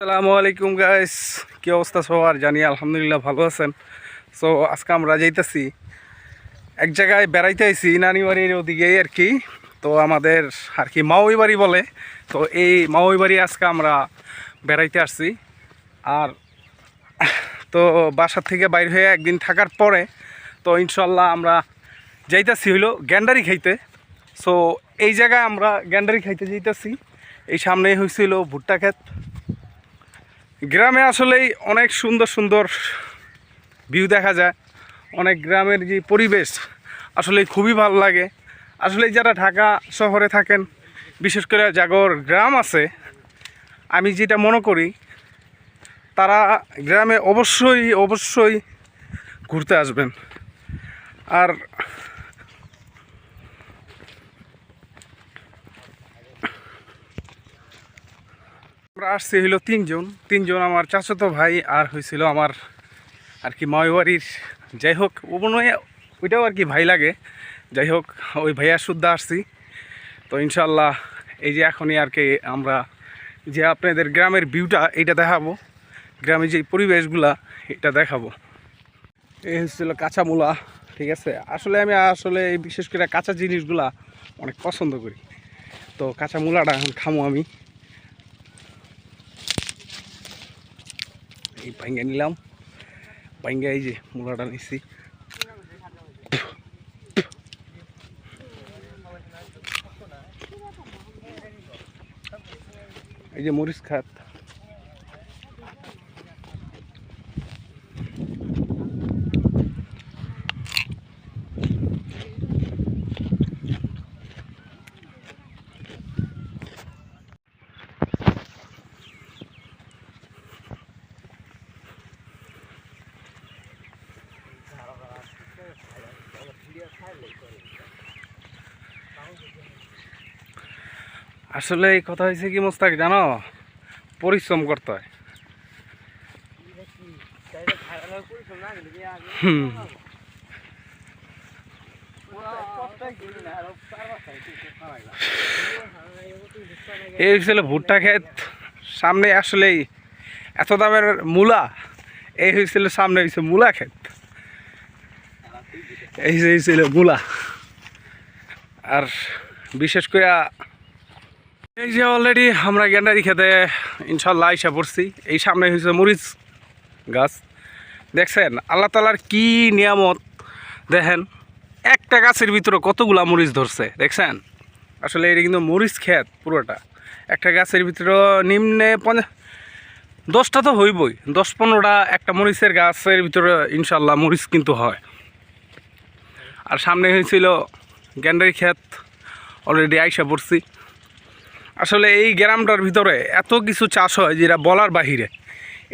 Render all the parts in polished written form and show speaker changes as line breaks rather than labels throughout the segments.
আসসালামু আলাইকুম গাইস, কি অবস্থা সবার? জানি আলহামদুলিল্লাহ ভালো আছেন। সো আজকে আমরা যাইতেছি এক জায়গায় বেড়াইতে আইছি, নানি বাড়ির ওদিকেই আর কি। তো আমাদের আর কি মাওই বাড়ি বলে। তো এই মাওই বাড়ি আজকে আমরা বেড়াইতে আসছি। আর তো বাসা থেকে বাইর হয়ে একদিন থাকার পরে তো ইনশাল্লাহ আমরা যাইতেছি হইলো গ্যান্ডারি খাইতে। সো এই জায়গায় আমরা গ্যান্ডারি খাইতে যাইতেছি। এই সামনেই হয়েছিল ভুট্টা ক্ষেত। গ্রামে আসলেই অনেক সুন্দর সুন্দর ভিউ দেখা যায়। অনেক গ্রামের যে পরিবেশ আসলে খুবই ভালো লাগে। আসলে যারা ঢাকা শহরে থাকেন, বিশেষ করে জাগর গ্রাম আছে, আমি যেটা মনে করি তারা গ্রামে অবশ্যই অবশ্যই ঘুরতে আসবেন। আর আমরা আসছি হইলো তিনজন আমার চাচাতো ভাই আর হয়েছিল আমার আর কি মাওই বাড়ির। যাই হোক, ও মনে হয় ওইটাও আর কি ভাই লাগে। যাই হোক, ওই ভাইয়া শুদ্ধ আসছি। তো ইনশাল্লাহ এই যে এখনই আর কি আমরা যে আপনাদের গ্রামের ভিউটা এইটা দেখাবো, গ্রামের যে পরিবেশগুলা এটা দেখাবো। এই হচ্ছিল কাঁচা মূলা, ঠিক আছে। আমি আসলে এই বিশেষ করে কাঁচা জিনিসগুলা অনেক পছন্দ করি। তো কাঁচা মূলাটা এখন খামো আমি। এই ভাঙ্গা নিলাম, ভাঙ্গা এই যে মূলাটা নিচ্ছি। এই যে মরিচ খাত, আসলে এই কথা হয়েছে কি মোস্তাক জানো, পরিশ্রম করতে হয়। এই হচ্ছিল ভুট্টা ক্ষেত। সামনে আসলেই এত দামের মূলা, এই হয়েছিল সামনে হয়েছে মূলা ক্ষেত। এই যে হয়েছিল মূলা। আর বিশেষ করে এই যে অলরেডি আমরা গ্যান্ডারি খেতে ইনশাল্লাহ আইসা পড়ছি। এই সামনে হয়েছে মরিচ গাছ। দেখছেন আল্লাহ তালার কি নিয়ামত, দেখেন একটা গাছের ভিতরে কতগুলা মরিচ ধরছে, দেখছেন। আসলে এটা কিন্তু মরিচ ক্ষেত পুরোটা। একটা গাছের ভিতরে নিম্নে 10টা তো হইবই, 10-15টা একটা মরিচের গাছের ভিতরে ইনশাল্লাহ মরিচ কিন্তু হয়। আর সামনে হয়েছিল গ্যান্ডারি ক্ষেত, অলরেডি আইসা পড়ছি। আসলে এই গ্রামটার ভিতরে এত কিছু চাষ হয় যেটা বলার বাহিরে।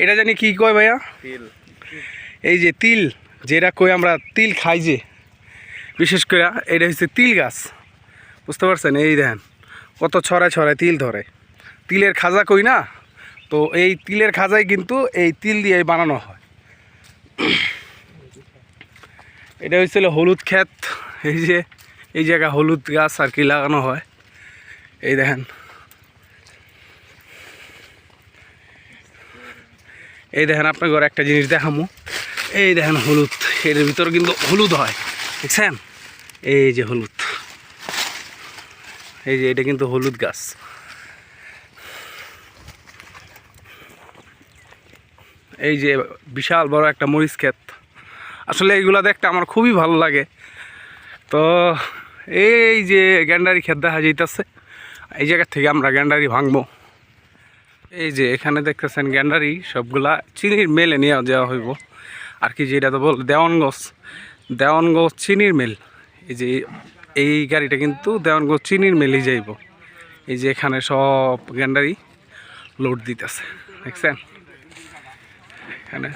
এটা জানি কি কয় ভাইয়া? তিল। এই যে তিল, যেটা কই আমরা তিল খাই, যে বিশেষ করে এটা হচ্ছে তিল গাছ, বুঝতে পারছেন। এই দেখেন কত ছড়ায় ছড়ায় তিল ধরে। তিলের খাজা কই না, তো এই তিলের খাজাই কিন্তু এই তিল দিয়ে বানানো হয়। এটা হচ্ছিল হলুদ ক্ষেত। এই যে এই জায়গা হলুদ গাছ আর কি লাগানো হয়। এই দেখেন, এই দেখেন আপনার ঘরে একটা জিনিস দেখামো। এই দেখেন হলুদ, এর ভিতরে কিন্তু হলুদ হয়, দেখছেন। এই যে হলুদ, এই যে এটা কিন্তু হলুদ গাছ। এই যে বিশাল বড় একটা মরিচ ক্ষেত। আসলে এইগুলা দেখতে আমার খুবই ভালো লাগে। তো এই যে গ্যান্ডারি ক্ষেত দেখা যাইতেছে, এই জায়গা থেকে আমরা গ্যান্ডারি ভাঙবো। এই যে এখানে দেখতেছেন গ্যান্ডারি সবগুলা চিনির মেলে নিয়ে যাওয়া হইব আর কি। যেটা তো বল দেওয়ানগঞ্জ চিনির মেল। এই যে এই গাড়িটা কিন্তু দেওয়ানগঞ্জ চিনির মেলেই যাইব। এই যে এখানে সব গ্যান্ডারি লোড দিতেছে, দেখছেন। এখানে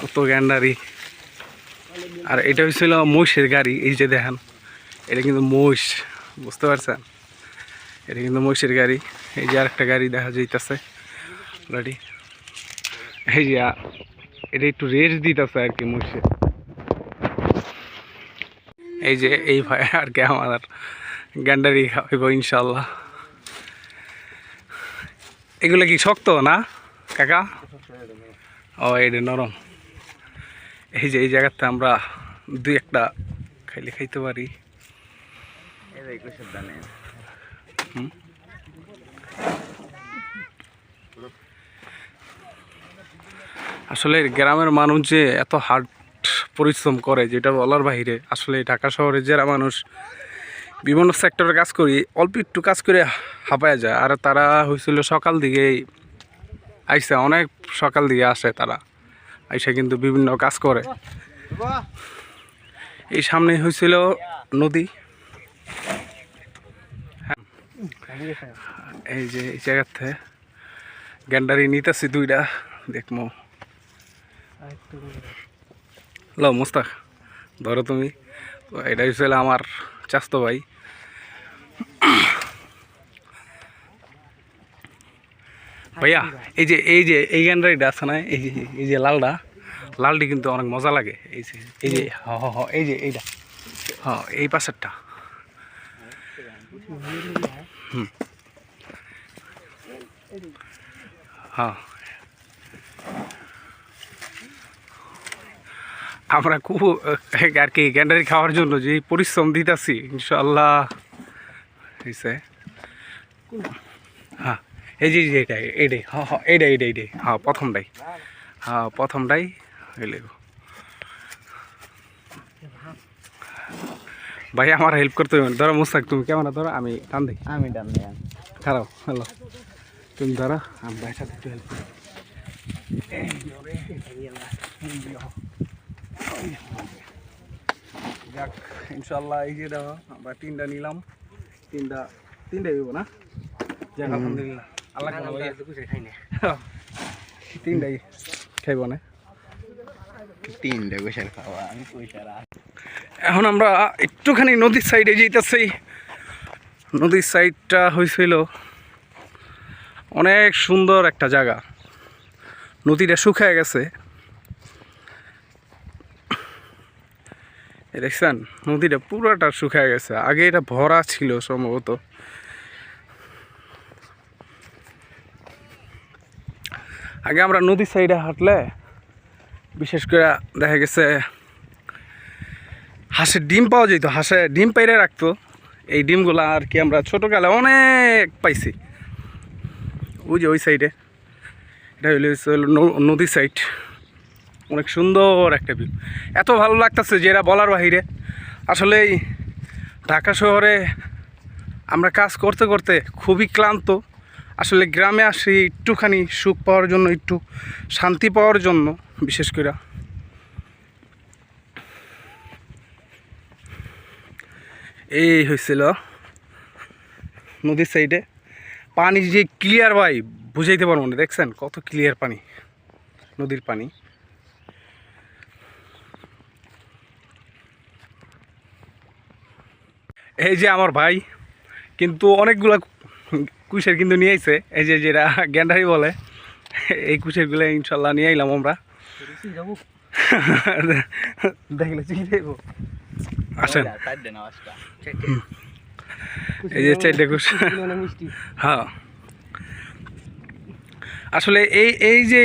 কত গ্যান্ডারি। আর এটা হয়েছিল মহিষের গাড়ি। এই যে দেখেন এটা কিন্তু মহিষ, বুঝতে পারছেন। এটা কিন্তু মহিষের গাড়ি। এই যে আরেকটা গাড়ি দেখা যাইতেছে অলরেডি। এই যে এটা একটু রেস্ট দিতেছে আর কি মহিষে। এই যে এই ভাই আর কি আমার গ্যান্ডারি খাওয়াইব ইনশাল্লাহ। এগুলো কি শক্ত না কাকা? ও এটা নরম। এই যে এই জায়গাতে আমরা দুই একটা খাইলে খাইতে পারি। আসলে গ্রামের মানুষ যে এত হার্ড পরিশ্রম করে যেটা বলার বাইরে। আসলে ঢাকা শহরে যারা মানুষ বিভিন্ন সেক্টরে কাজ করি, অল্প একটু কাজ করে হাঁপায়া যায়। আর তারা হয়েছিল সকাল দিকেই আইসে, অনেক সকাল দিকে আসে তারা আইসে কিন্তু বিভিন্ন কাজ করে। এই সামনে হয়েছিল নদী। এই যে এই জায়গাতে গ্যান্ডারি নিতেছি দুইটা, দেখমো। হ্যালো মুস্তাক, ধরো তুমি। তো এটা হচ্ছিল আমার চাস্তো ভাই। ভাইয়া এই গ্যান্ডারিটা আছে না, এই যে লালটি কিন্তু অনেক মজা লাগে। এই যে এই যে এইটা, হ্যাঁ এই পাশেরটা। হ্যাঁ আমরা খুব আর কি গ্যান্ডারি খাওয়ার জন্য যে পরিশ্রম দিতেছি, ইনশাল্লাহ হয়েছে। হ্যাঁ এই যে এইটাই, হ্যাঁ এইটাই, হ্যাঁ প্রথমটাই হইলে। ভাই আমার হেল্প করতে হবে। ধরো মুস্তাক, তুমি কেমন ধরো, আমি টান দেখি।
আমি ডান দিই।
খারাপ হ্যালো, তুমি ধরো, আমি ভাইয়ের সাথে একটু হেল্প করি। যাক ইনশাল্লাহ, এই যে দেখো আমরা তিনটা নিলাম, তিনটা দিব না। যাক আলহামদুলিল্লাহ, আল্লাহ খাই না, তিনটাই খাইব না,
তিনটা গোসার খাওয়া আমি পয়সা।
এখন আমরা একটুখানি নদীর সাইডে যেতেছি। নদীর সাইডটা হয়েছিল অনেক সুন্দর একটা জায়গা। নদীটা শুকায় গেছে, দেখছেন নদীটা পুরোটা শুকায় গেছে। আগে এটা ভরা ছিল সম্ভবত। আগে আমরা নদীর সাইডে হাঁটলে বিশেষ করে দেখা গেছে হাঁসের ডিম পাওয়া যেত, হাঁসে ডিম পাইরে রাখতো। এই ডিমগুলো আর কি আমরা ছোটোকালে অনেক পাইছি। ওই যে ওই সাইডে, এটা হইলে নদীর সাইড, অনেক সুন্দর একটা ভিউ। এত ভালো লাগতেছে যে এরা বলার বাহিরে। আসলে এই ঢাকা শহরে আমরা কাজ করতে করতে খুবই ক্লান্ত। আসলে গ্রামে আসি একটুখানি সুখ পাওয়ার জন্য, একটু শান্তি পাওয়ার জন্য। বিশেষ করে এই হয়েছিল নদীর সাইডে পানি যে ক্লিয়ার ভাই বুঝাইতে পারবো না। দেখছেন কত ক্লিয়ার পানি, নদীর পানি। এই যে আমার ভাই কিন্তু অনেকগুলা কুশের কিন্তু নিয়ে আইছে। এই যে যেটা গ্যান্ডারি বলে, এই কুশেরগুলো ইনশাল্লাহ নিয়ে আইলাম আমরা। দেখলে আসেন, এই যে চারটে কুশ। হ্যাঁ আসলে এই যে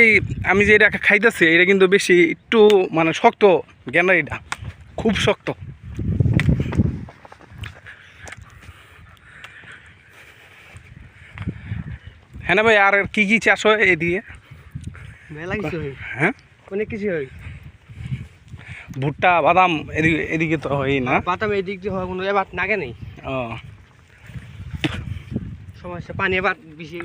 আমি যে এটা খাইতেছি, এটা কিন্তু বেশি একটু মানে শক্ত। গ্যান্ডারিটা খুব শক্ত। হ্যাঁ না ভাই, আর কি কি চাষ হয় এদিকে? হ্যাঁ
অনেক কিছু হয়,
ভুট্টা বাদাম এদিকে তো হয় না।
বাদাম এদিক দিয়ে হয়, কোনো এবার নাগে নেই।
ও
সমস্যা পানি এবার বেশি,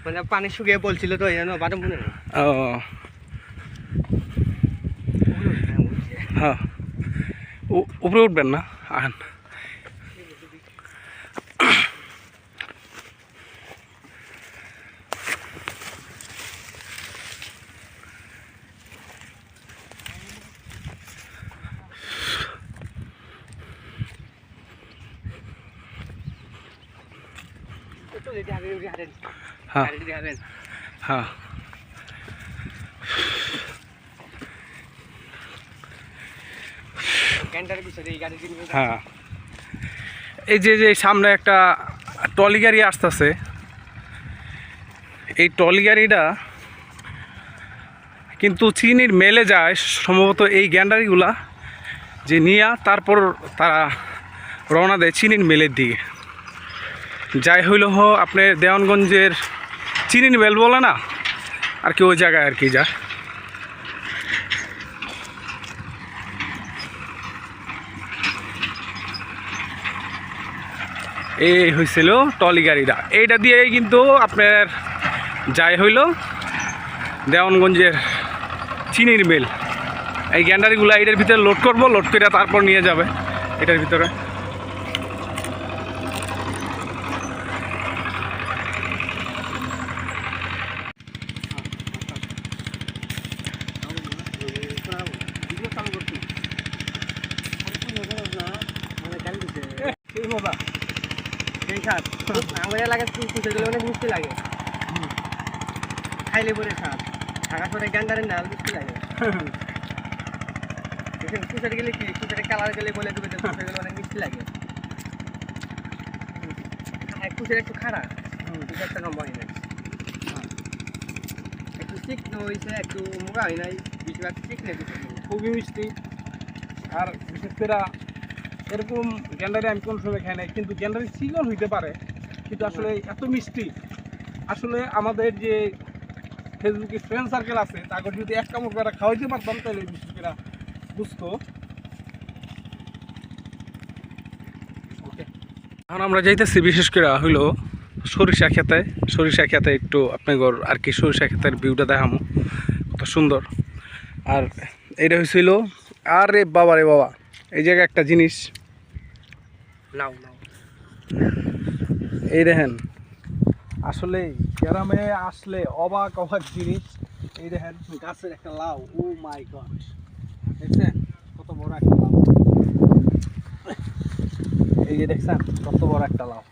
মানে পানি শুকিয়ে বলছিল তো, এই জন্য বাদাম মনে নেই।
ও হ্যাঁ, উপরে উঠবেন না। আন হ্যাঁ হ্যাঁ হ্যাঁ। এই যে সামনে একটা ট্রলি গাড়ি আসতেছে, এই ট্রলি গাড়িটা কিন্তু চিনির মেলে যায় সম্ভবত এই গ্যান্ডারিগুলা যে নিয়ে তারপর তারা রওনা দেয় চিনির মেলের দিকে। যাই হইল আপনার দেওয়ানগঞ্জের চিনির মেল বলে না আর কি, ওই জায়গায় আর কি যায়। এই হয়েছিল ট্রলি গাড়িটা, এইটা দিয়েই কিন্তু আপনার যাই হইল দেওয়ানগঞ্জের চিনির মিল। এই গ্যান্ডারিগুলো এটার ভিতরে লোড করব, লোড করে তারপর নিয়ে যাবে এটার ভিতরে।
আমার এলাকায় কুচে গেলে অনেক মিষ্টি লাগে, খাইলে পরে স্বাদ। ঢাকা শহরে গ্যান্ডারের নাল মিষ্টি লাগে। কুচার গেলে কি কুচারে কালার গেলে বলে দেবে কুচে গেলে অনেক মিষ্টি লাগে। কুচের একটু খারাপ, একটা নম্বর হয় নাই, একটু চিকনো হয়েছে, একটু মুগা হয় নাই, বেশিরভাগ চিকনে
খুবই মিষ্টি। আর বিশেষ করে এরকম গ্যান্ডারি আমি কোন সময় খাই নাই, কিন্তু গ্যান্ডারি চিকন হইতে পারে, কিন্তু আসলে এত মিষ্টি। আসলে আমাদের যে ফেসবুকে ফ্রেন্ড সার্কেল আছে তাকে যদি এক কামড় করে খাওয়াইতে পারতাম তাহলে বিশেষ করে বুঝতো। এখন আমরা যাইতেছি বিশেষ করে হইলো সরিষা খেতে। সরিষা খেতে একটু আপনার আর কি সরিষা ক্ষেতের ভিউটা দেখামো, কত সুন্দর। আর এইটা হয়েছিল, আরে বাবা রে বাবা, এই জায়গায় একটা জিনিস
নাও নাও,
এই দেখেন, আসলে গ্রামে আসলে অবাক অবাক জিনিস। এই দেখেন গাছের একটা লাউ, ও মাই গড, দেখছেন কত বড় একটা লাউ। এই যে দেখছেন কত বড় একটা লাউ,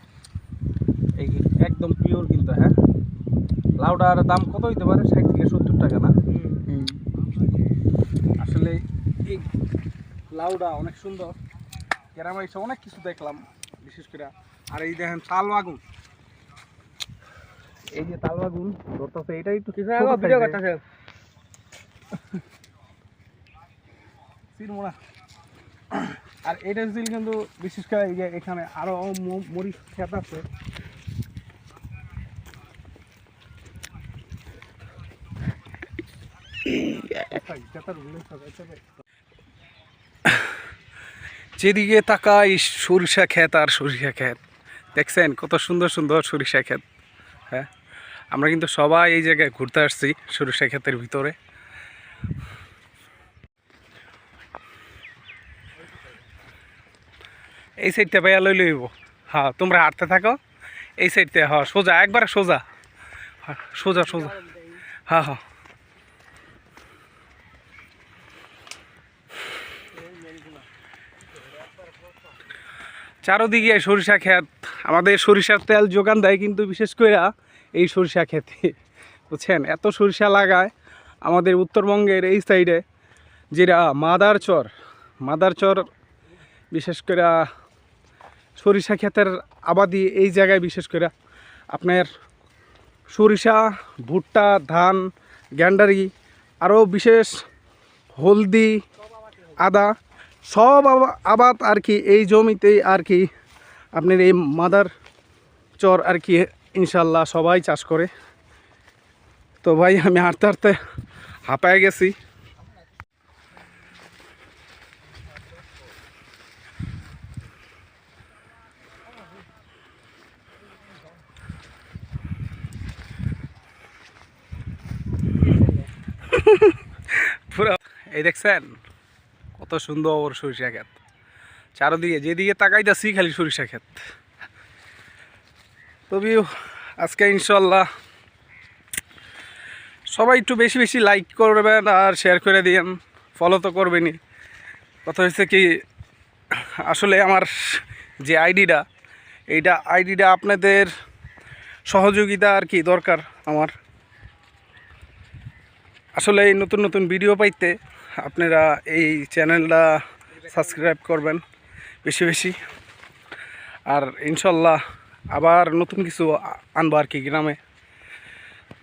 এই একদম পিওর কিন্তু। হ্যাঁ, লাউটার দাম কত হইতে পারে? 60 থেকে 70 টাকা না? আসলে এই লাউটা অনেক সুন্দর। গ্রামে এসে অনেক কিছু দেখলাম বিশেষ করে। আর এই দেখেন তাল বাগুন, এই যে তাল বাগুন ধরতেছে, এটাই একটু কিছু
ভিডিও করতেছে
চিরমোনা। আর এটা হচ্ছিল কিন্তু বিশেষ করে এই যে এখানে আরো মরিচ ক্ষেত আছে। যেদিকে তাকাই সরিষা ক্ষেত আর সরিষা ক্ষেত, দেখছেন কত সুন্দর সুন্দর সরিষা ক্ষেত। হ্যাঁ, আমরা কিন্তু সবাই এই জায়গায় ঘুরতে আসছি সরিষা ক্ষেতের ভিতরে। এই সাইডটা পাইয়া লই লইব। হ্যাঁ, তোমরা হাঁটতে থাকো এই সাইডতে। হ্যাঁ, সোজা একবারে সোজা, সোজা সোজা। হ্যাঁ হ্যাঁ, চারোদিকে সরিষা ক্ষেত। আমাদের সরিষার তেল যোগান দেয় কিন্তু বিশেষ করে এই সরিষা ক্ষেতে, বুঝছেন। এত সরিষা লাগায় আমাদের উত্তরবঙ্গের এই সাইডে, যেটা মাদারচর বিশেষ করে সরিষা ক্ষেতের আবাদি এই জায়গায়। বিশেষ করে আপনার সরিষা, ভুট্টা, ধান, গ্যান্ডারি, আরও বিশেষ হলদি, আদা, সব আবাদ আর কি এই জমিতেই আর কি আপনার এই মাদারচর আর কি ইনশাল্লাহ সবাই চাষ করে। তো ভাই আমি হাঁটতে হাঁটতে হাঁপায় গেছি। পুরো এই দেখছেন কত সুন্দর সরিষা ক্ষেত, চারদিকে যেদিকে তাকাইতেছি খালি সরিষা ক্ষেত। তবে আজকে ইনশাল্লাহ সবাই একটু বেশি বেশি লাইক করবেন আর শেয়ার করে দিন, ফলো তো করবেনই। কথা হচ্ছে কি, আসলে আমার যে আইডিটা আপনাদের সহযোগিতা আর কি দরকার আমার। আসলে এই নতুন নতুন ভিডিও পাইতে আপনারা এই চ্যানেলটা সাবস্ক্রাইব করবেন বেশি বেশি। আর ইনশাল্লাহ আবার নতুন কিছু আনবো আর কি গ্রামে।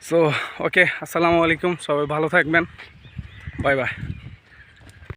সো ওকে, আসসালামু আলাইকুম, সবাই ভালো থাকবেন, বাই বাই।